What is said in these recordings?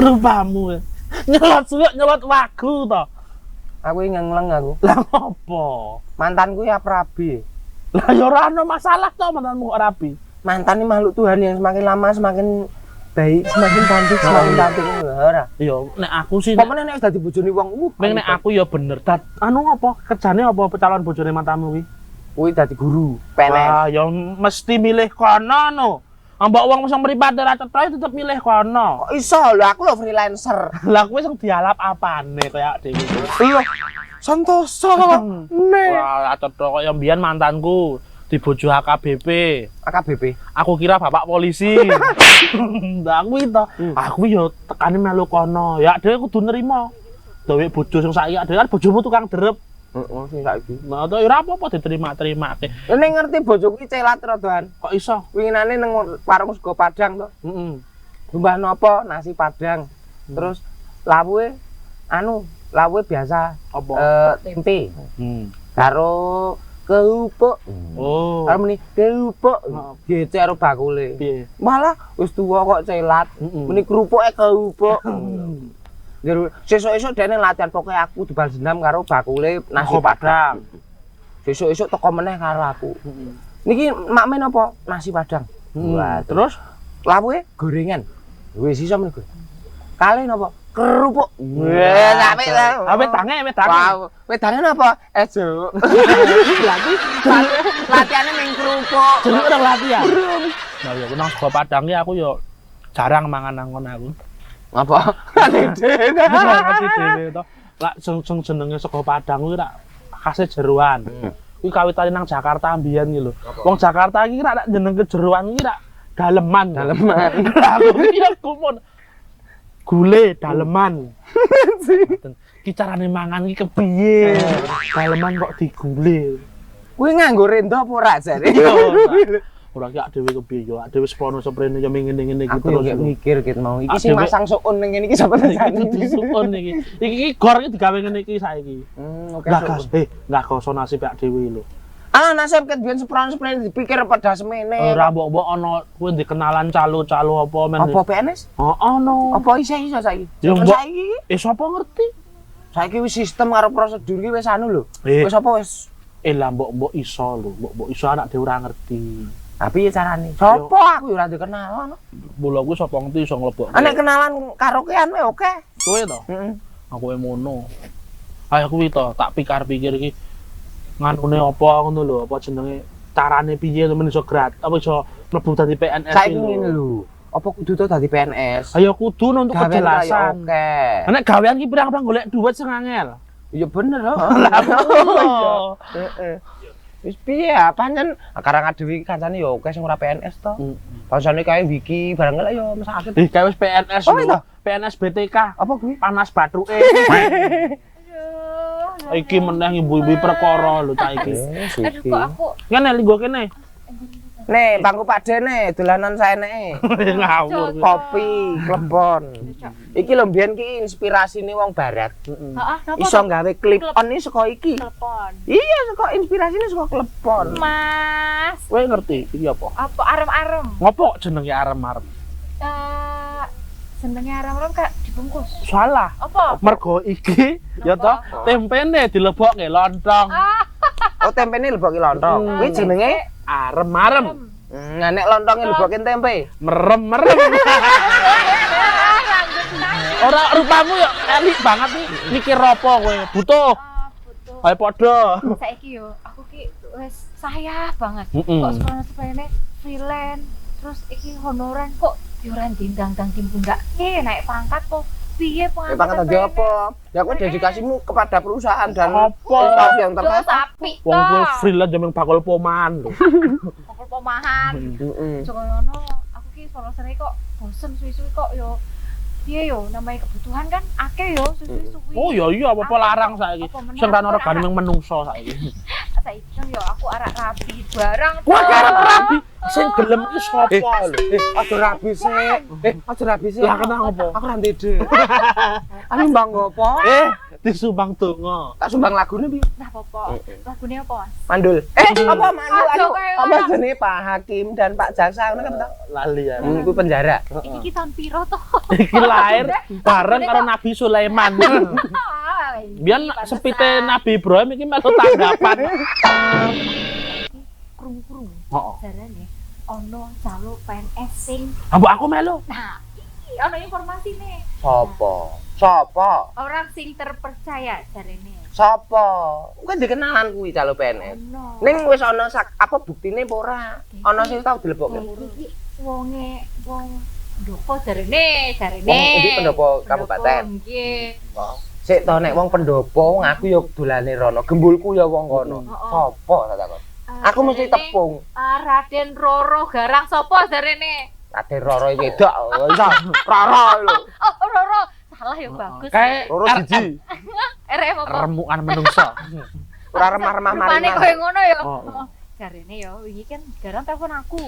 Rupamu. Nyelot suwek nyelot wagu to. Aku ngengleng aku. Lah ngopo? Mantanku ya rabi. Lah ya ora ono masalah to mantanmu kok rabi. Mantan ini makhluk Tuhan yang semakin lama semakin baik, semakin cantik, semakin cantik ora. Iya, nek aku sih Pemene nek dadi bojone wong nek aku ya bener. Anu apa? Kerjane apa calon bojone mantanmu kuwi? kuwi dadi guru PNS. Wah, ya mesti milih kono no. Ambak wong sing mripate ra cetha tetep milih kono. Kok iso lho aku lho freelancer. Lah kuwi sing dialap apane kaya dhewe. Lho, santoso. Ne. Wah, cetha kaya mbiyen mantanku dibojo AKBP. AKBP. Aku kira bapak polisi. Lah kuwi to. Aku yo tekane melu kono. Ya dhewe kudu nrimo. Dhewe bojo sing saiki dhewe kan bojomu tukang derep. Heeh, sing saiki. Nah, to ora apa-apa diterima-terimake. Nek ngerti bojoku iki celat rodoan. Kok iso? Winginane nang warung sego Padang to. Heeh. Mbah napa nasi Padang. Terus lawuhe lawuhe biasa Apa? tempe. Karo Kerupuk. oh. Karo meni kerupuk. Diece karo bakule. Piye? Malah wis tuwa kok celat. Meni kerupuke kerupuk. Jero sesuk-esuk dene latihan pokoke aku dibal dendam karo bakule nasi Padang. Sesuk-esuk teko meneh karo aku. Niki makmen apa? Nasi Padang. Wah, terus Lawuhe gorengan. Wis iso men. Kalih napa? Kerupuk. Wes apik lah. awet tange. Wow, wedange napa? Ejo. Lagi latihane ning kerupuk. Jenenge ora latihan. Nah, ya nang sego Padang ki aku yo jarang mangan nang kono aku. Apa? Kadene. Ngerti dhewe to. Lah sing jenenge sego Padang kuwi rak khase jeroan. Kuwi kawitane nang Jakarta mbiyen iki lho. Wong Jakarta iki rak jeneng jeroan iki rak daleman. Lah aku iki aku pun gule daleman. Ki carane mangan iki kepiye? Daleman kok digule. Kuwi nganggo rendo apa ora jare? Ora ki dhewe kepiye yo, dhewe sepono sprene yo ngene-ngene iki Terus terus mikir ket mau. Iki sing masang sukun ning ngene iki sapa iki disukun iki. Iki gor iki digawe ngene iki saiki. Oke. Lah gas, lah koso nasib ak dhewe lho. Ah, nasib ket biyen sepron-sepron dipikir pada semene. Ora mbok ana kuwi dikenalan calo-calo apa men. Apa PNS? Oh, ono. Apa iso saiki? Ya mbok Saiki sapa ngerti? saiki wis sistem karo prosedur iki wis anu lho. Wis apa wis Lah mbok iso lho, mbok iso anak dhewe ora ngerti. Tapi ya carane. Sopo aku ora dikenalan. Mula kuwi sapa ngerti iso mlebok. Nek kenalan karaokean wae oke. Kowe to? Heeh. Aku emono. Ayo kuwi to, tak pikir-pikir iki nganune apa ngono lho, apa jenenge carane piye men iso apa iso mlebu dadi PNS Saiki ngene lho. Apa kudu to dadi PNS? Ayo kudu untuk kejelasan. Oke. Nek gawean ki pirang-pirang golek duit sing angel. Ya bener loh. Heeh. Wis piye ya pancen karang dhewe iki kancane ya oke sing ora PNS to. Pansane kae wiki barang lek ya mesake. Kae wis PNS lho. PNS BTK. Apa kuwi? Panas batruke. Iki meneh ibu-ibu perkara lho ta iki. Aduh kok aku Ngene linggo kene. Nih, bangku padene dolanan saeneke. Ngawur. Kopi, klepon. Iki lho mbiyen ki inspirasine wong barat. heeh napa Iso gawe clip on iki saka iki. telepon. Iya, saka inspirasine saka klepon. Mas, Kowe ngerti iki apa? apa arem-arem? Ngopo jenenge arem-arem? Senenge arem-arem kayak dibungkus. Salah. Apa? Mergo iki ya toh tempene dilebokke lontong. Oh, tempene lebokke lontong. Kuwi jenenge Arem-arem. nah nek lontonge lebokke tempe. Merem-merem. Ora rupamu ya elik banget nih. Mikir apa kowe? Butuh. Butuh. Ayo padha. Saiki yo, aku ki wis sayah banget. Mm-mm. Kok sebenarnya freelance, terus iki honoran kok yo ora ndang-ndang pundak. Naik pangkat kok piye Nek pangkat dadi apa? Ya kowe dedikasimu kepada perusahaan dan Apa? instansi yang Terus terkait. sapi Wong kowe to. freelance jaman bakul poman lho. Pokok pomahan. Heeh. Jokono aku ki sponsore kok bosen suwi-suwi kok yo piye yo namanya kebutuhan kan akeh yo suwi-suwi. Oh iya apa larang saiki. Sing ra ono regane mung menungso saiki. Saiki kan yo aku arek rabi barang. Wah, arep rabi. Sing gelem iki sapa lho? Aja rabi sik. Aja rabi sik. Lah kenapa? Aku ra ndede. Anu mbang apa? Disumbang donga. Tak sumbang lagune piye? Nah, Popo. Lagune apa, Mas? Mandul. Apa mandul? Aduh, Anu kayak apa mana? jenenge Pak Hakim dan Pak Jaksa ngono kan ta? Lali ya. Kuwi penjara. Iki tahun piro toh? Iki lahir bareng karo Nabi Sulaiman. Biyen Pantesan. sepite Nabi Ibrahim iki melu tanggapan. Krung-krung. Heeh. Jarane ono jaluk PNS sing. Ambok aku melu. Nah, iki ono informasi nih. Sopo? Sopo? Orang sing terpercaya jarene. Sopo? Kuwi dikenalan kuwi calo PNS. Ono. Ning wis ana apa buktine apa ora? Ana sing tau dilebokke. Iki wong pendopo jarene. Wong endi pendopo kabupaten? Nggih. Sik to nek wong pendopo aku ya dolane rono. Gembulku ya wong kono. Sopo tak takon? Aku mesti tepung. Raden Roro Garang sapa jarene? Ate Roro iki wedok. Iso Roro lho. Oh, Roro. Salah ya bagus. Kayak Roro siji. RM apa? remukan menungso. Ora remah-remah Rupane mari. koyo ngono ya. Oh. Jarene ya wingi kan Garang telepon aku.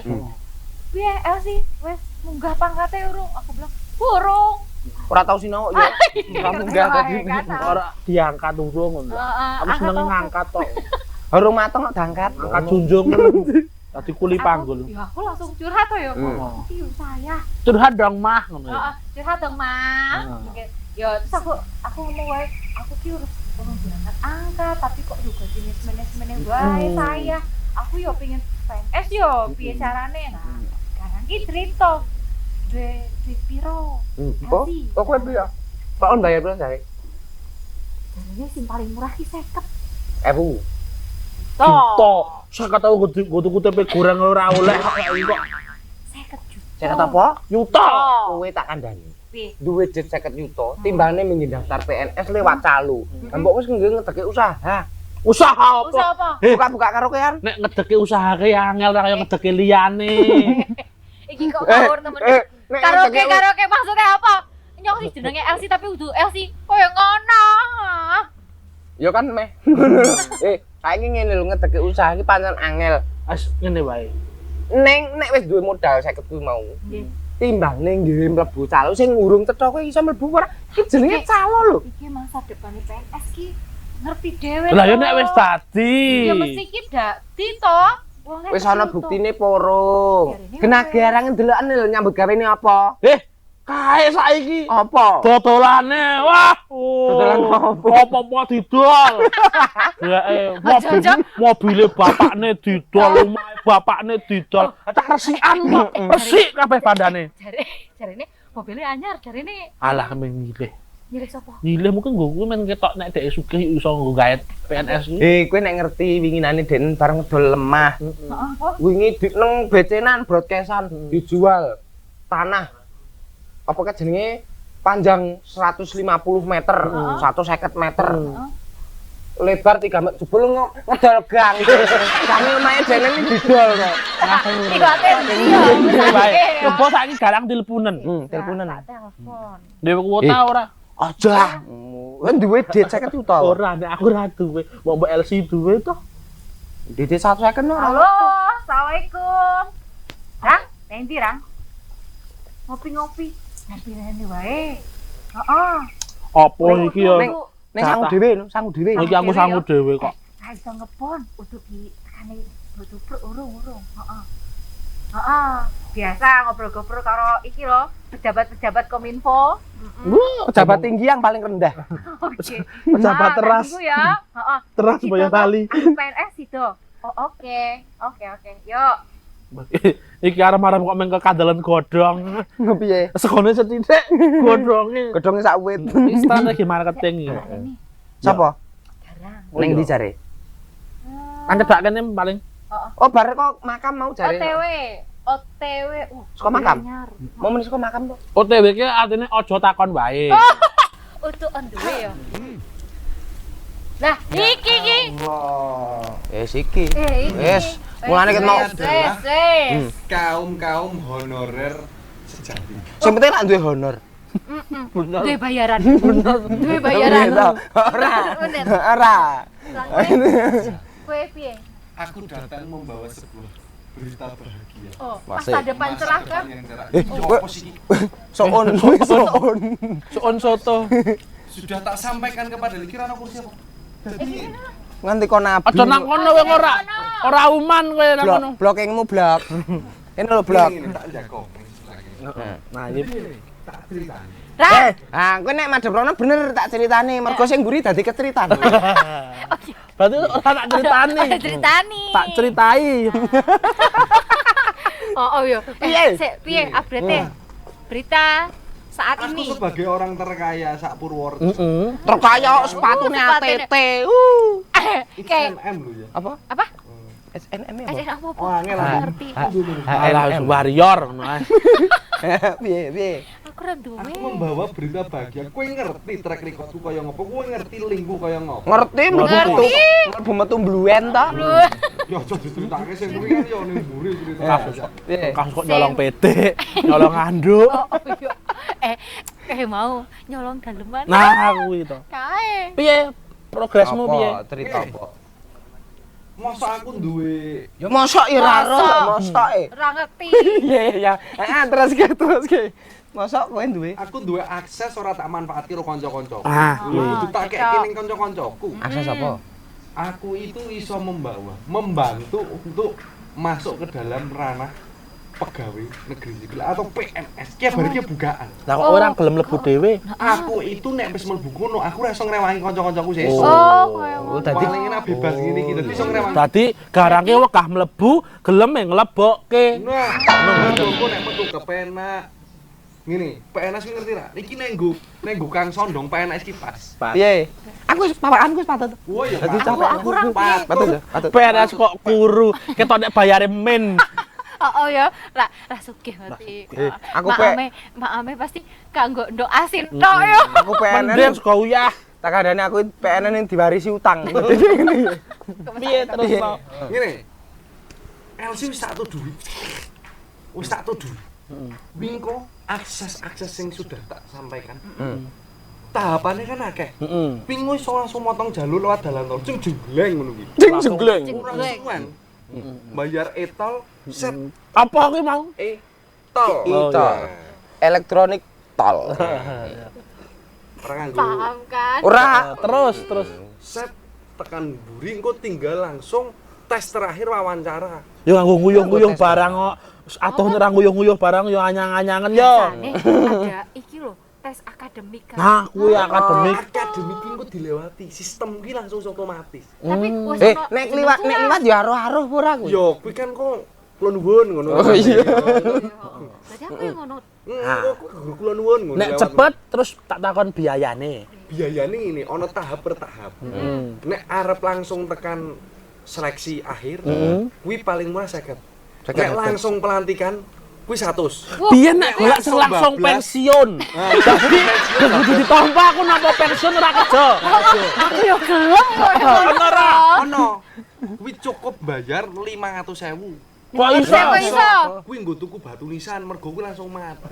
Piye Elsi wes munggah pangkate urung? Aku bilang, "Burung." Ora tau sinau ya. Ora munggah tadi. Ora diangkat urung ngono. Aku seneng ngangkat tok. Urung mateng kok diangkat. Angkat junjung. Tadi kuli panggul. Ya aku langsung curhat tuh ya. Oh. Iki saya. Curhat dong mah ngono ya. Heeh, curhat dong, Mas. Ya terus aku ngomong wae, aku ki urus diangkat angkat tapi kok juga jenis manajemennya wae saya. Aku yo pengen PNS yo, piye carane? Nah, sekarang ki cerita. Duit piro? Oh, kok kowe piye? Kok on bayar piro jare? Jarane sing paling murah ki 50. Ewu. Tok. Saya tahu kudu TP goreng ora oleh kok. 50 juta. Saya kata apa? Yuta. Kowe tak kandhani. Piye? Duwe jet 50 juta, timbangane minggu daftar PNS lewat calo. Mbok wis ngedeke usaha. Usaha apa? Usaha apa? Buka-buka karaokean. Nek ngedeke usaha ki angel ra kaya ngedeke liyane. Iki kok ngawur temen. nek Karaoke maksudnya apa? Nyok sih jenenge Elsi tapi udah Elsi koyo ngono. Ya kan meh. Saiki ngene lho ngedeke usaha iki pancen angel. As ngene wae. Nek wis duwe modal 50 kuwi mau. Nggih. Timbang ning nggih mlebu calo sing urung cetha kowe iso mlebu ora. Iki jenenge calo lho. Iki masa depane PNS ki ngerti dhewe. Lah ya nek wis dadi. Ya mesti ki dadi to. Wong Wis ana buktine porong. Genagarang ndelokane lho nyambut gawene apa? Kae saiki Apa? dodolane. Wah. Dodolan apa? Apa didol. Ya mobile bapakne didol, omahe bapakne didol. Tak resikan kok. Resik kabeh bandane. Jarene mobilnya anyar, jarene Alah milih. nyilih sapa? Milih mungkin gue men ketok nek dhek sugih iso nggo gawe PNS iki. Kowe nek ngerti winginane Den bareng ngedol lemah. Heeh, apa? Wingi nang becenan broadcastan dijual tanah. Apa ke jenenge panjang 150 meter, 150 meter. Lebar 3 meter. Jebul ngedol gang. Kami omahe dene iki didol kok. Iku ate iya. Bae. Coba saiki galang teleponen. Teleponan. Telepon. Dhewe kuota ora? Aja. Kan duwe dit 50 juta. Ora, nek aku ora duwe. Mbok LC duwe to. Dit 1 second ora. Halo, assalamualaikum. Rang, endi Rang? Ngopi-ngopi. Ngopi wae. Heeh. Apa iki ya? Ning sangu dhewe lho, sangu dhewe. Iki aku sangu dhewe kok. Ra iso ngepon, kudu ditekani butuh urung. Heeh. Heeh. Biasa ngobrol-ngobrol karo iki lho, pejabat-pejabat Kominfo. Pejabat tinggi yang paling rendah. Oke. Pejabat teras. Tunggu ya. Heeh. Teras bayar tali. PNS itu. Oh, oke. Yuk. Iki arep-arep kok meng kekandelan godhong. Piye? Segone sethithik godhonge. Godhonge sak wit. Iki strategi marketing iki. Ini Sapa? Garang. Ning ndi jare? Kan cedhak kene paling. Oh, bare kok makam mau jare. OTW. Saka makam? Mau meni saka makam to? OTW ki artine aja takon wae. Untuk on the way ya. Nah, iki. Oh, iki. Iki. Wes, mulane ket mau. Wes. Kaum honorer sejati. Sing penting lak duwe honor. Duwe bayaran. Duwe bayaran. Ora. Bener. Ora. Kowe piye? Aku datang membawa sebuah berita bahagia. Oh, Masih. masa depan cerah kan? Yang cerah. Kok- Apa sih? Soon. Soon soto. Sudah tak sampaikan kepada Likirana kursi apa? Jadi Nganti kon nabi. Aja nang kono kowe ora uman kowe nang kono. Blockingmu blok. Ini lho blok. ini tak jago. Nah, iki Tak ceritani. Ra, Kowe nek madhep rono bener tak ceritani, mergo sing mburi dadi keceritaan. berarti ora tak ceritani. ceritani. Tak ceritai. Oh yo. Piye? Piye update berita saat Aku ini? sebagai orang terkaya sak Purworejo. Heeh. Terkaya sepatune Sepatune. ATT. Kayak MM lho ya. Apa? apa? SNM ya. Ada apa? Oh, angel Aku lah. ngerti. Alah warrior ngono ae. Piye piye? Aku ora duwe. Aku membawa berita bahagia. Kowe ngerti track recordku kaya ngopo? Kowe ngerti linkku kaya ngopo? Ngerti mlebu metu mbluwen to. Ya aja diceritake sing kuwi kan ya ning mburi cerita. Piye? Kasus kok nyolong PT, nyolong anduk. Oh iya. Mau nyolong daleman. Nah, kuwi to. Kae. Piye progresmu piye? Cerita apa? Masa aku duwe Ya mosok ya ra ro, mosok e. Ora ngerti. Iya iya. Terus ke. Mosok kowe duwe aku duwe akses ora tak manfaati karo kanca-kancaku. Ah, Lho, iya. kudu tak keki ning kanca-kancaku. akses apa? Aku itu iso membantu untuk masuk ke dalam ranah pegawai negeri sipil atau PNS. Ki bar ki bukaan. Lah kok ora gelem mlebu dhewe? Aku itu nek wis mlebu kono, aku ora iso ngrewangi kanca-kancaku sesuk. Oh, kaya ngono. Dadi Paling enak bebas ngene iki, dadi iso ngrewangi. Dadi garange wegah mlebu, gelem nglebokke. Nah, aku nek metu kepenak. Ngene, PNS ki ngerti ra? Iki nenggo Kang Sondong PNS ki pas. piye? Aku wis papakanku wis patut. Oh iya, Dadi Pak. capek. Aku kurang piye? Patut ya? Patut. PNS kok kuru, ketok nek bayare men. Oh ya, ra sugih ngerti. aku pe- Maame pasti kanggo ndok asin tok yo. Aku PNN. Mending saka uyah. Tak kadane aku PNN yang diwarisi utang. Piye terus to? Ngene. LC wis tak tuduh. Wis tak tuduh. Wingko akses-akses yang sudah tak sampaikan. Tahapannya kan akeh. Heeh. Pingu iso langsung motong jalur lewat dalan tol. Cing jembleng ngono kuwi. Cing jenggleng. Ora suwen. Bayar e-tol set Apa kuwi mau? e-tol. Oh, Itu elektronik tol. Ora nganggo. Paham kan? Ora Terus. Set tekan mburi engko tinggal langsung tes terakhir wawancara. Yo nganggo nguyuh-nguyuh barang kok. Atuh ora nguyuh-nguyuh barang yo anyang-anyangan yo. Biasane ada iki lho, tes akademik kan. Nah, kuwi akademik. Akademik ki engko dilewati. Sistem ki langsung otomatis. Tapi wis nek liwat ya aruh-aruh ora kuwi. Yo kuwi kan kok kula nuwun ngono. Oh, iya. Berarti aku yang ngono. Kula nuwun ngono. Nek cepet terus tak takon biayane. Biayane ini ana tahap per tahap. Nek arep langsung tekan seleksi akhir, kuwi paling murah 50. Nek langsung pelantikan kuwi 100. Biyen nek golek sing langsung bablas. pensiun. Dadi kudu ditompa aku napa pensiun ora kerja. Aku yo gelem kok. Ono ora? Ono. Kuwi cukup bayar 500.000. Kok iso? Kok iso? Kuwi nggo tuku batu nisan, mergo kuwi langsung mati.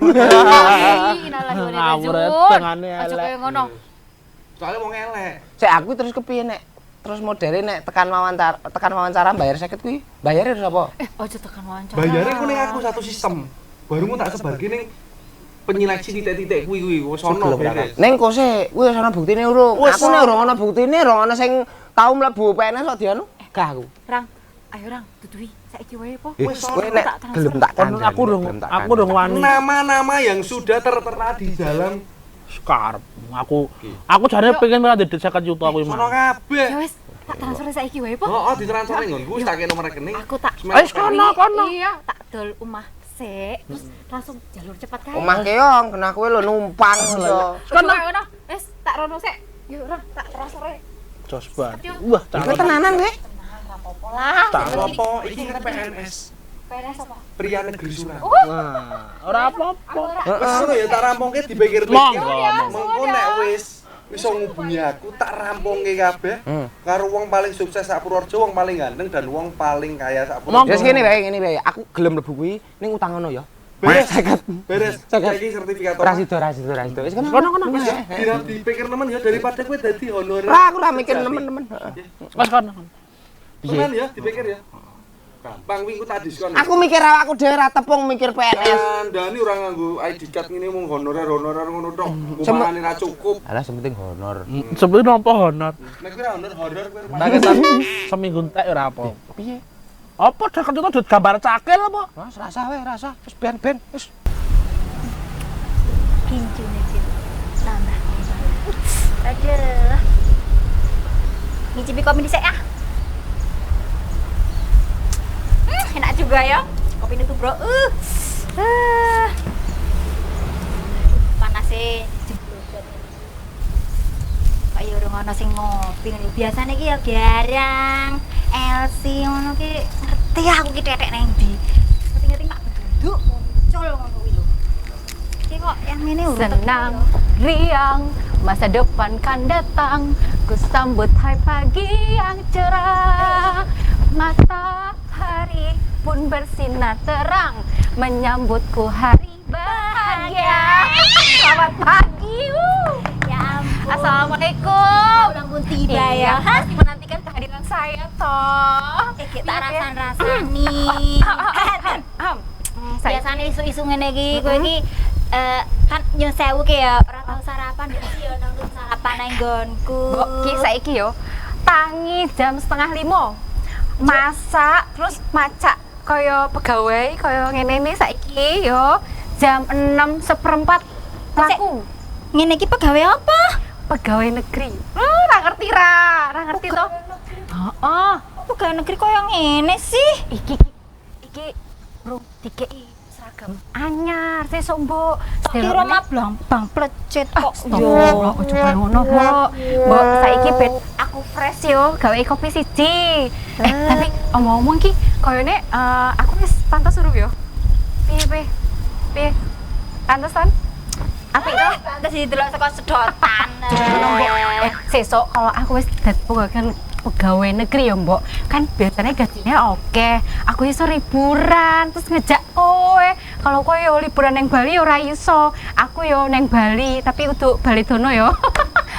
Ngawur tengane Aja elek. kaya ngono. Soale wong elek. Sik aku terus kepiye nek terus modele nek tekan wawancara bayar 50 kuwi. Bayare sapa? Aja tekan wawancara. Bayare ku ning aku satu sistem. Baru mu tak sebarke ning penyeleksi titik-titik kuwi wis ono beres. Ning kose kuwi wis ana buktine urung. Wis Aku nek ora ana buktine, ora ana sing tau mlebu PNS kok dianu. Gak aku. Rang, ayo Rang, tutui saiki wae po. Wis Kowe ono. nek gelem tak Kon kandhani. aku dong wani. Nama-nama yang sudah tertera di dalam Skarp. Aku jane pengen malah dadi 50 juta kuwi sono mah. kabeh. Ya wis, tak transfer saiki wae po. Oh, ditransfer ning nggonku wis tak kene nomor rekening. Aku tak Wis kono. Iya, tak dol omah sik, terus langsung jalur cepat kae. Omah keong, kena kowe lho numpang lho. Kono kono. Wis, tak rono sik. Yo Rang, tak transfer ae. Jos banget. Wah, Kowe cakep. tenanan kowe? Ora apa-apa lah. Tak Apa iki kan PNS. PNS apa? Pria negeri Surabaya. Wah, ora apa-apa. Aku ora. Wes ngono ya tak rampungke dipikir-pikir. Monggo. Mengko nek wis iso ngubungi aku tak rampungke kabeh karo wong paling sukses sak Purworejo, wong paling ganteng dan wong paling kaya sak Purworejo. Monggo. Ya ngene wae. Aku gelem mlebu kuwi ning utang ngono ya. Beres, 50. beres. Saiki sertifikat. Ora sida. Wis Kono. Wis dipikir nemen ya daripada kowe dadi honorer. Ora aku ora mikir nemen-nemen. Wes kono. Tenan ya dipikir ya. gampang wingi ku tak diskon. Aku mikir awakku dhewe ra tepung mikir PNS. Kandhani ora nganggo ID card ngene mung honorer ngono tok. Upamane ra cukup. Alah sing penting honor. Sebenarnya nampa honor. Nek kuwi honor kuwi. Nah, kita seminggu entek ora apa. Piye? Apa deket itu duit gambar cakil apa? Mas rasa wae, rasa. Wis ben wis. Kincune Cid. Nambah. Aduh. Ngicipi kopi dhisik ya. Enak juga ya. Kopi itu, Bro. Panas sih. Kayak urung ana sing ngopi ngene. Biasane iki ya garang, Elsi ngono ki ngerti aku ki tetek nang ndi. Ngerti-ngerti Pak Beduk muncul ngono kuwi lho. Iki kok yang ini Senang, riang, masa depan kan datang. Ku sambut hai pagi yang cerah. Matahari pun bersinar terang, menyambutku hari bahagia. Selamat pagi. Ya ampun. Assalamualaikum. Ulang pun tiba ya. Iya, menantikan kehadiran saya toh. Kita rasan-rasani. Biasanya isu-isu ngene iki kowe iki kan nyun sewu ki ya ora tau sarapan iki yo nang sarapan nang nggonku. Mbok ki saiki yo tangi jam 4:30. Masak terus macak kaya pegawai kaya ngene saiki yo jam 6:04 laku. Ngene iki pegawai apa? Pegawai negeri. Ora ngerti ra ngerti toh. Heeh. Pegawai negeri koyo ngene sih. Iki bro dikei seragam anyar sesuk mbok. Kira mablang bang plecet kok Yo, ojo kaya ngono, Mbok. Mbok saiki ben aku fresh yo, gawe kopi siji. Tapi omong-omong ki koyone aku wis pantes suruh yo. Piye? Pantesan? Apik to? Pantes didelok saka sedotan. Sesuk kalau aku wis dadi pegawai negeri ya, Mbok. Kan biasanya gajinya oke. Aku iso liburan terus ngejak kowe. Kalau kowe yo liburan nang Bali ora iso. Aku yo nang Bali, tapi kudu Bali dono yo.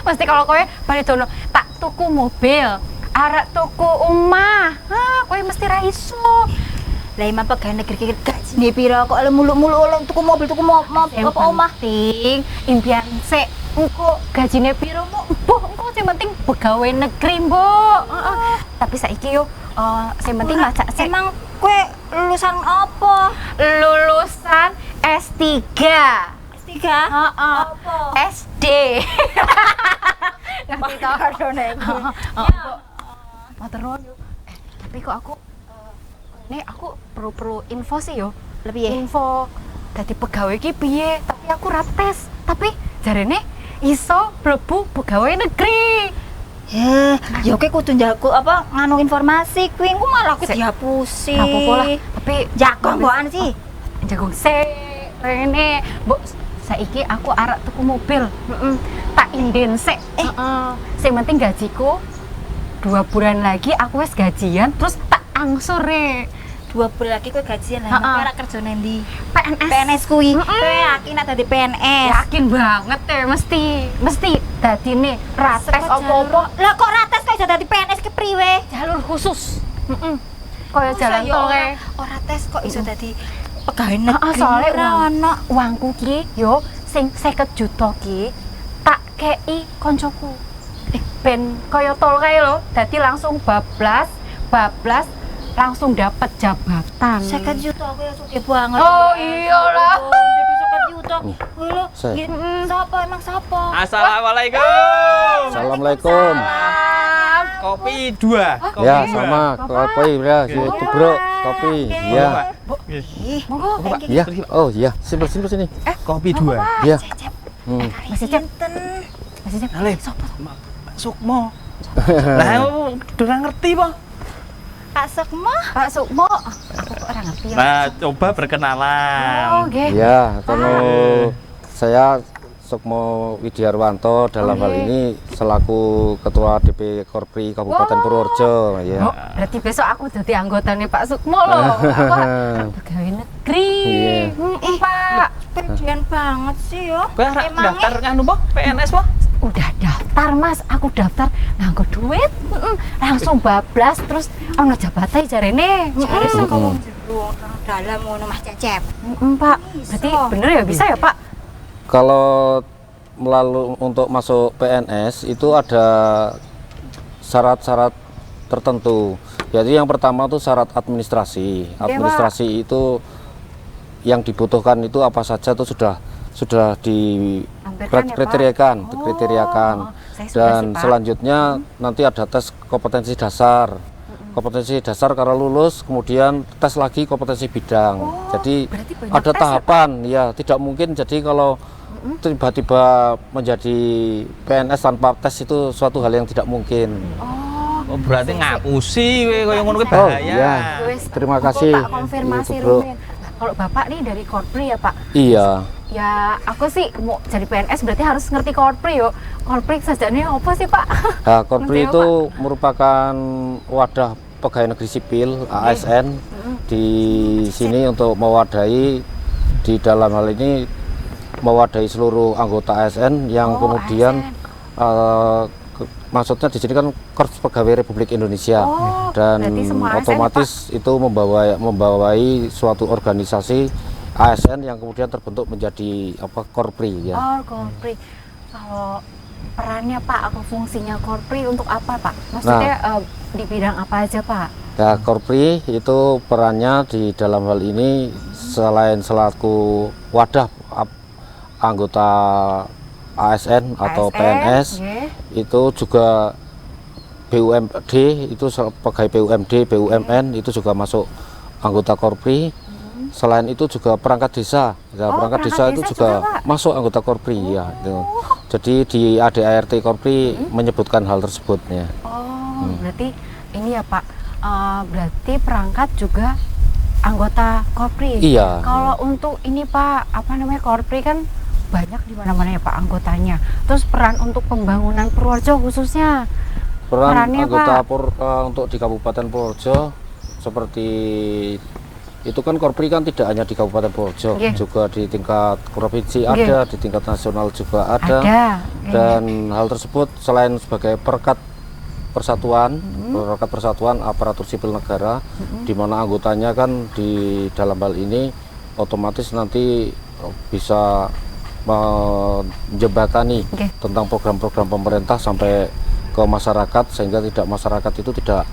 Mesti kalau kowe Bali dono tak tuku mobil, arek tuku omah. Kowe mesti ra iso. Lah emang pegawai negeri gajine pira kok muluk-muluk tuku mobil apa omah? Penting impian sik. Engko gajine piro mbok? Engko sing penting pegawai negeri, Mbok. Tapi saiki yo sing penting macak sik. Emang kowe lulusan apa? Lulusan S3. S3? Heeh. Apa? SD. Ngerti to? Karo nek. Matur nuwun yo. Tapi kok aku perlu info sih yo. Lebih ya? Info dadi pegawai ki piye? Tapi aku ra tes. Tapi jarene iso mlebu pegawai negeri. Ya kowe kudu njago apa nganu informasi kuwi engko malah aku dihapusi. Apa-apa lah, tapi jago mbokan sih. Jagung sik. Rene, Mbok saiki aku arek tuku mobil. Tak inden sik. Sing penting gajiku 2 bulan lagi aku wis gajian terus tak angsur rek. 2 bulan lagi kowe gajian lah. Kowe ora kerja nang ndi? PNS kuwi. Kowe yakin nek dadi PNS? Yakin banget ya, mesti dadine ra tes apa-apa. Lah kok ra tes kok iso dadi PNS ki priwe? Jalur khusus. Kaya jalan tol kae. Ora tes kok iso dadi pegawai negeri. Soale ora ono uangku ki yo sing 50 juta ki tak kei koncoku. Ben kaya tol kae lho, dadi langsung bablas langsung dapat jabatan. 50 juta aku ya sugih banget. Oh iyalah. Jadi 50 juta. Kuwi lho. Sapa emang sapa? Assalamualaikum. Assalamualaikum. Kopi 2. Ya, sama kopi ya, itu bro, kopi. Ya. Monggo. Ya. Oh, iya. Simpel sini. Kopi 2. Ya. Masih Cep. Masih Cep. Ale. Sukmo. Lah ora ngerti, Pak. Pak Sukmo. Aku kok ora ngerti ya. Nah, coba perkenalan. Oh, nggih. Ya, saya Sukmo Widiarwanto dalam hal ini selaku Ketua DP Korpri Kabupaten Purworejo. Ya. Oh, berarti besok aku jadi anggotanya Pak Sukmo loh. Aku pegawai negeri. Iya. Pak. Pendian banget sih yo. Kowe arek daftar nganu, Pak? PNS, Pak? udah daftar Mas, aku daftar nganggo duit, langsung bablas terus ono jabatan jarene. Cari saka wong jero nang dalam ngono Mas Cecep. Pak, berarti bener ya bisa ya Pak? Kalau untuk masuk PNS itu ada syarat-syarat tertentu. Jadi yang pertama itu syarat administrasi. Administrasi itu yang dibutuhkan itu apa saja itu sudah dikriteriakan, dan selanjutnya nanti ada tes kompetensi dasar. Kompetensi dasar kalau lulus, kemudian tes lagi kompetensi bidang. Jadi ada tahapan, ya tidak mungkin. Jadi kalau tiba-tiba menjadi PNS tanpa tes itu suatu hal yang tidak mungkin. Oh, berarti ngapusi koyo ngono kuwi bahaya. Iya. Terima kasih. Pak konfirmasi Rumen. Kalau Bapak nih dari Korpri ya Pak? Iya. Ya aku sih mau jadi PNS berarti harus ngerti Korpri yo. Korpri sajane apa sih Pak? Nah, Korpri itu merupakan wadah pegawai negeri sipil ASN di sini untuk mewadahi di dalam hal ini mewadahi seluruh anggota ASN yang kemudian maksudnya di sini kan Korps Pegawai Republik Indonesia dan otomatis itu membawai suatu organisasi ASN yang kemudian terbentuk menjadi Korpri ya. Oh, Korpri. Kalau perannya Pak atau fungsinya Korpri untuk apa Pak? Maksudnya di bidang apa aja Pak? Ya, Korpri itu perannya di dalam hal ini selain selaku wadah anggota ASN atau PNS, itu juga BUMD, itu pegawai BUMD, BUMN itu juga masuk anggota Korpri. Selain itu juga perangkat desa, ya, perangkat desa itu juga masuk anggota Korpri ya. Gitu. Jadi di ADART Korpri menyebutkan hal tersebut ya. Berarti ini ya Pak, berarti perangkat juga anggota Korpri. Iya. Kalau untuk ini Pak, apa namanya Korpri kan banyak di mana-mana ya Pak anggotanya. Terus peran untuk pembangunan Purworejo khususnya. Perannya anggota untuk di Kabupaten Purworejo seperti itu kan Korpri kan tidak hanya di Kabupaten Purworejo, juga di tingkat provinsi ada, di tingkat nasional juga ada. Dan hal tersebut selain sebagai perekat persatuan, aparatur sipil negara, di mana anggotanya kan di dalam hal ini otomatis nanti bisa menjembatani tentang program-program pemerintah sampai ke masyarakat sehingga masyarakat itu tidak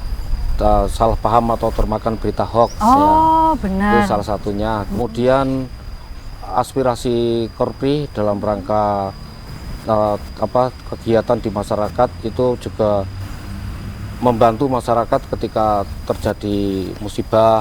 salah paham atau termakan berita hoax. Benar. Itu salah satunya. Kemudian aspirasi Korpri dalam rangka kegiatan di masyarakat itu juga membantu masyarakat ketika terjadi musibah,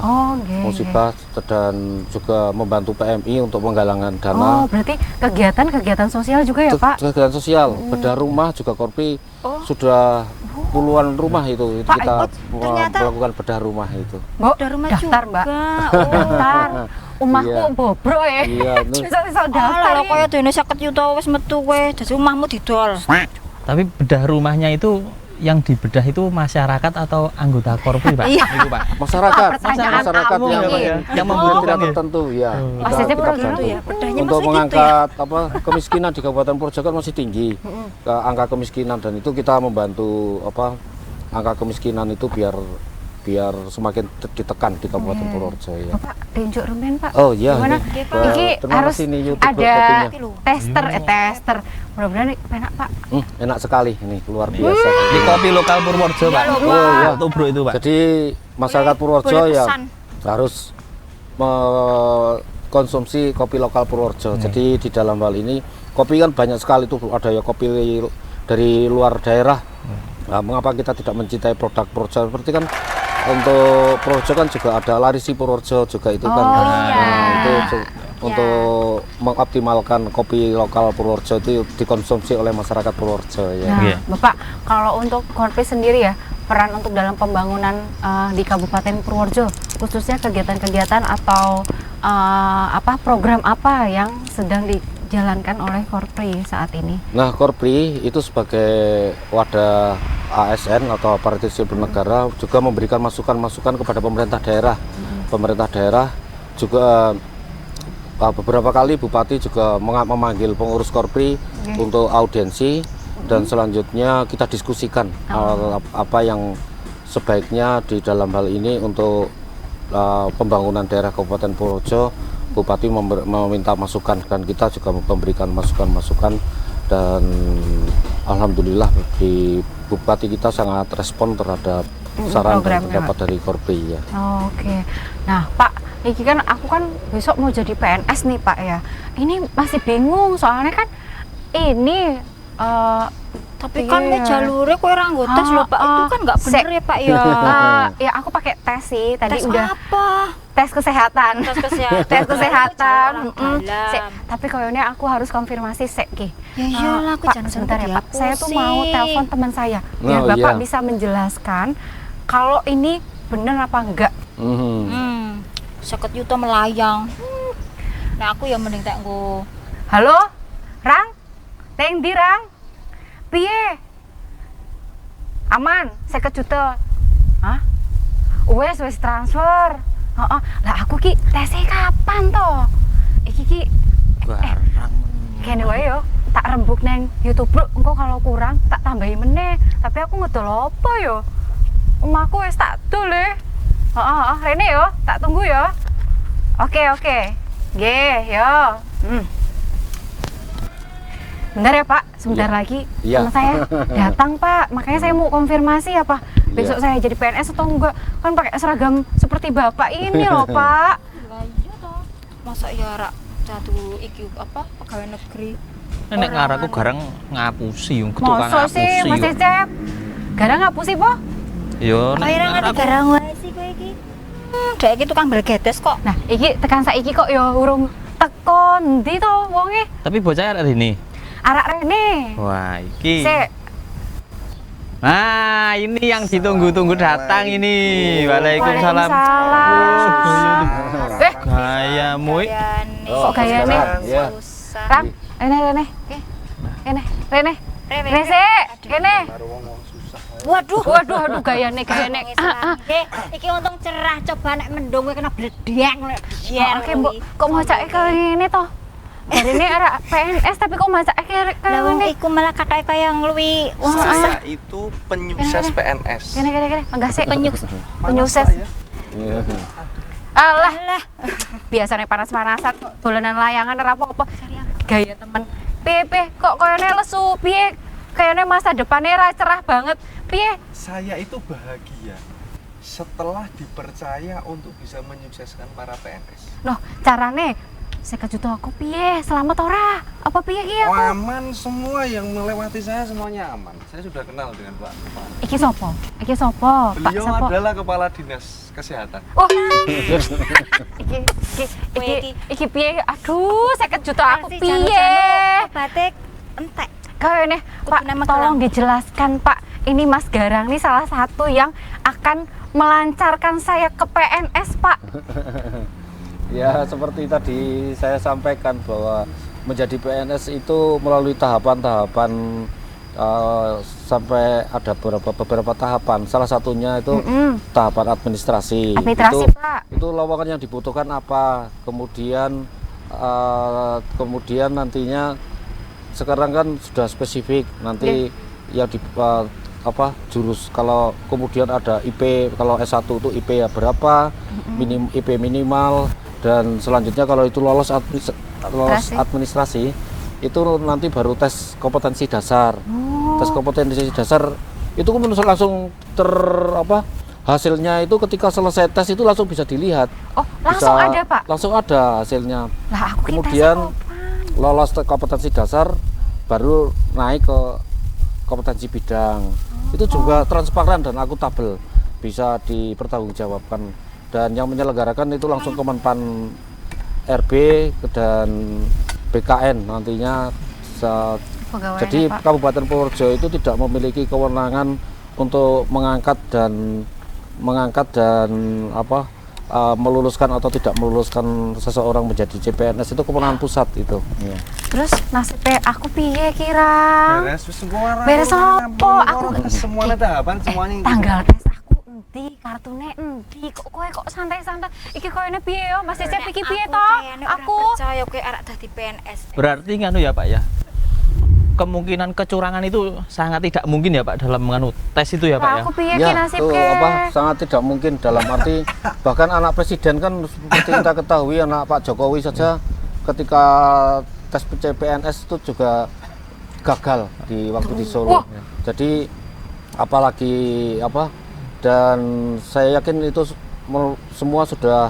dan juga membantu PMI untuk penggalangan dana. Berarti kegiatan sosial juga ya Pak? Kegiatan sosial, bedah rumah juga Korpri sudah puluhan rumah itu Pak, kita melakukan bedah rumah itu. Bedah rumah daftar Mbak. Daftar. Omahku bobrok ya. Iya, Bisa daftar. Kalau kaya dene 50 juta wis metu kowe, dadi omahmu didol. Tapi bedah rumahnya itu yang dibedah itu masyarakat atau anggota Korpri Pak? Itu Pak. Masyarakat yang membutuhkan tertentu ya. Maksudnya dulu ya, untuk mengangkat kemiskinan di Kabupaten Purworejo kan masih tinggi. Angka kemiskinan, dan itu kita membantu angka kemiskinan itu biar semakin ditekan di Kabupaten Purworejo ya. Pak, tunjuk Rumen Pak. Oh iya. Gimana? Ini harus ada tester. Mudah-mudahan enak Pak. Enak sekali ini, luar biasa. Di kopi lokal Purworejo Pak. Oh iya. Bro itu Pak. Jadi masyarakat Purworejo ya harus mengkonsumsi kopi lokal Purworejo. Jadi di dalam hal ini kopi kan banyak sekali tuh, ada ya kopi dari luar daerah. Nah, mengapa kita tidak mencintai produk Purworejo? Seperti kan untuk Purworejo kan juga ada Larisi Purworejo juga itu kan. Itu untuk mengoptimalkan kopi lokal Purworejo itu dikonsumsi oleh masyarakat Purworejo ya. Bapak, kalau untuk Korpri sendiri ya, peran untuk dalam pembangunan di Kabupaten Purworejo, khususnya kegiatan-kegiatan atau program apa yang sedang dijalankan oleh Korpri saat ini? Nah, Korpri itu sebagai wadah ASN atau aparatur sipil negara juga memberikan masukan-masukan kepada pemerintah daerah. Pemerintah daerah juga beberapa kali Bupati juga memanggil pengurus Korpri untuk audiensi dan selanjutnya kita diskusikan apa yang sebaiknya di dalam hal ini untuk pembangunan daerah Kabupaten Purworejo. Bupati meminta masukan dan kita juga memberikan masukan-masukan, dan alhamdulillah di Bupati kita sangat respon terhadap saran dan pendapat dari Korpi ya. Oke. Nah Pak, ini kan aku kan besok mau jadi PNS nih Pak ya. Ini masih bingung soalnya kan ini Tapi kan jalurnya kok orang anggota loh Pak, itu kan nggak bener ya Pak ya. Ya aku pakai tes sih tadi Tes udah. apa? Tes kesehatan. Tes kesehatan. Tes kesehatan. Dalam. Tapi kayaknya aku harus konfirmasi sek Ki. Ya iyalah, aku Pak, jangan sebentar sampai ya Pak. Saya tuh mau telepon teman saya biar Oh, Bapak iya. bisa menjelaskan kalau ini bener apa enggak. Seket yuta melayang. Nah aku ya mending tak nggo. Halo? Rang? Neng ndi Rang? Piye? Aman, 50 juta. Hah? Wes transfer. Heeh. Lah aku ki tesnya kapan toh? Iki ki Barang. kene wae yo, tak rembuk neng YouTube bro, engko kalau kurang tak tambahi meneh. Tapi aku ngedol apa yo? Omahku wis tak dol le. Heeh, rene yo, tak tunggu yo. Oke. Nggih, yo. Bentar ya Pak, sebentar lagi Iya. teman saya datang Pak. Makanya saya mau konfirmasi apa besok saya jadi PNS atau enggak. Kan pakai seragam seperti Bapak ini loh Pak. Lah iya toh. Masa ya rak jatuh iki apa pegawai negeri. Nek ngaraku garang ngapusi, ketukang Masa sih Mas ngapusi. Cecep? Garang ngapusi po? Yo nek Kaya ngerti ngaraku garang wae sih kowe iki. Dek iki tukang belgedes kok. Nah, iki tekan saiki kok ya urung teko ndi to wonge? tapi bocah ada ini. Arak rene. Wah, iki. Sik. Nah, ini yang ditunggu-tunggu datang ini. Waalaikumsalam. Waalaikumsalam. Gayamu. Kok gayane? Ya. Susah. Rang, rene. Rene. Sik, kene. Waduh, gayane. Iki untung cerah, coba nek mendung kowe kena bledeng nek biar. Oke, Mbok, kok macake kaya ngene to? Jarine arek PNS tapi kok macake kaya Lah wong ngene. iku malah katoke kaya ngluwi Saya itu penyukses PNS. Kene. Enggak sih penyukses. Iya. Alah, biasanya panas-panasan dolanan layangan ora apa-apa. Gaya temen. Piye kok koyone lesu, piye? Kayaknya masa depannya ra cerah banget. Piye? Saya itu bahagia setelah dipercaya untuk bisa menyukseskan para PNS. Loh, carane 50 juta aku piye? Selamat ora? Apa piye ki aku? Aman, semua yang melewati saya semuanya aman. Saya sudah kenal dengan Pak Bupati. Iki sopo? Pak Beliau sopo? adalah Kepala Dinas Kesehatan. Oh. iki piye? Aduh, 50 juta aku piye? Batik entek. Kayaknya Pak, Kudune tolong dijelaskan Pak. Ini Mas Garang nih salah satu yang akan melancarkan saya ke PNS Pak. Ya seperti tadi saya sampaikan bahwa menjadi PNS itu melalui tahapan-tahapan sampai ada beberapa tahapan. Salah satunya itu tahapan administrasi. Administrasi, itu, Pak. Itu lowongan yang dibutuhkan apa? Kemudian nantinya sekarang kan sudah spesifik nanti yang di jurus, kalau kemudian ada IP, kalau S1 itu IP ya berapa, IP minimal, dan selanjutnya kalau itu lolos administrasi itu nanti baru tes kompetensi dasar. Tes kompetensi dasar itu langsung hasilnya itu ketika selesai tes itu langsung bisa dilihat. Oh, langsung ada Pak? Langsung ada hasilnya. Lah aku Kemudian lolos kompetensi dasar baru naik ke kompetensi bidang. Itu juga transparan dan akuntabel, bisa dipertanggungjawabkan, dan yang menyelenggarakan itu langsung Kemenpan RB dan BKN nantinya. Jadi Kabupaten Purworejo itu tidak memiliki kewenangan untuk mengangkat dan meluluskan atau tidak meluluskan seseorang menjadi CPNS, itu kewenangan pusat itu. Ya. Terus nasibnya aku piye kira? Beres apa? Aku semuanya tahapan semuanya. Tanggal tes aku endi, kartune endi, kok santai-santai. Iki koyone piye yo? Mas Cecep iki piye to? Aku percaya kowe arek dadi PNS. Berarti nganu ya Pak ya. kemungkinan kecurangan itu sangat tidak mungkin ya Pak dalam menganu tes itu ya Pak ya. Aku piye ki Ya, nasib itu ke? sangat tidak mungkin dalam arti bahkan anak presiden kan seperti kita ketahui anak Pak Jokowi saja ketika tes CPNS itu juga gagal di waktu di Solo. Jadi apalagi dan saya yakin itu semua sudah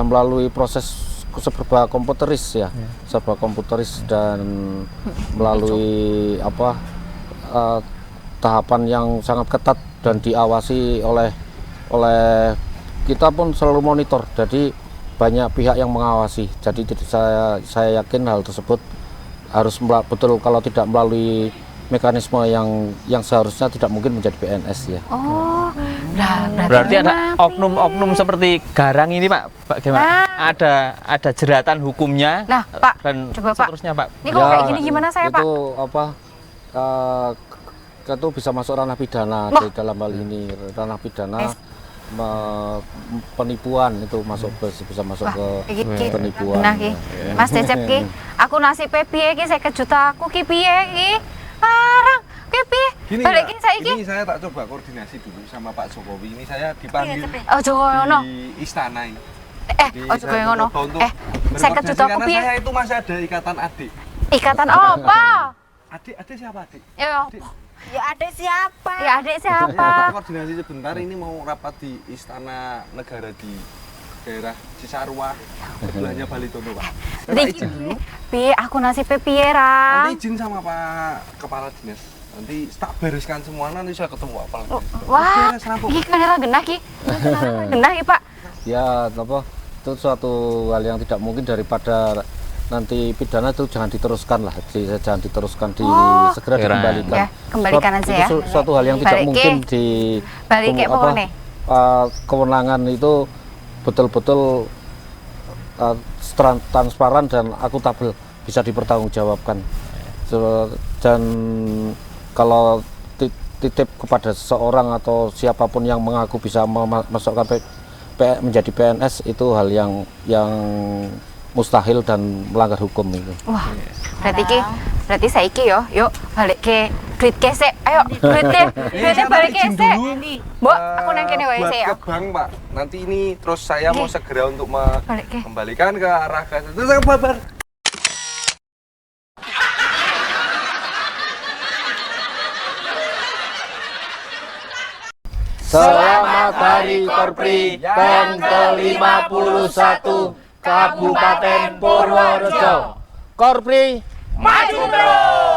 melalui proses serba komputeris ya, serba komputeris dan melalui tahapan yang sangat ketat dan diawasi oleh kita pun selalu monitor. Jadi banyak pihak yang mengawasi. Jadi saya yakin hal tersebut harus betul, kalau tidak melalui mekanisme yang seharusnya tidak mungkin menjadi PNS ya. Oh, nah, Berarti ada oknum-oknum seperti Garang ini Pak, bagaimana? Ada jeratan hukumnya. Nah, Pak, dan coba Pak. seterusnya Pak. Ini kok kayak gini gimana saya Pak? Itu bisa masuk ranah pidana di dalam hal ini, ranah pidana penipuan itu bisa masuk ke penipuan. Nah ki, Mas Cecep ki, aku nasibe piye ki, saya kejut aku ki piye ki? Parang, ki piye? Balik ki saiki. Ini saya tak coba koordinasi dulu sama Pak Jokowi. Ini saya dipanggil Oh, Jokowi ngono. di istana ini. Oh, Jokowi ngono. Saya kejut aku Karena piye? saya itu masih ada ikatan adik. Ikatan apa? Adik siapa adik? Ya, Ya adik siapa? ya adik siapa? Kita koordinasi sebentar, ini mau rapat di Istana Negara di daerah Cisarua, sebelahnya Balitono Pak. Saya tak izin dulu. Piye aku nasibe piye ra? Nanti izin sama Pak Kepala Dinas. Nanti tak bereskan semua, nanti saya ketemu Pak Kepala Dinas. Wah, Beres, rampung. iki kamera genah ki. Kamera genah ki, Pak. Ya, itu suatu hal yang tidak mungkin. Daripada nanti pidana itu jangan diteruskan lah, jangan diteruskan, segera dikembalikan. Ya, kembalikan aja ya. Itu suatu hal yang tidak mungkin balik pokoknya. Kewenangan itu betul-betul transparan dan akuntabel, bisa dipertanggungjawabkan. Dan kalau titip kepada seseorang atau siapapun yang mengaku bisa memasukkan menjadi PNS, itu hal yang mustahil dan melanggar hukum itu. Wah, berarti saiki yo, yuk balik ke duit kesek. Ayo, duitnya balik kesek. Mbok, aku nang kene wae sih ya. Buat ke bank Pak. Nanti ini terus saya mau segera untuk Balik ke. mengembalikan ke arah gas. Terus saya babar. Selamat Hari Korpri PEN ke-51 Kabupaten Purworejo. Korpri Maju terus!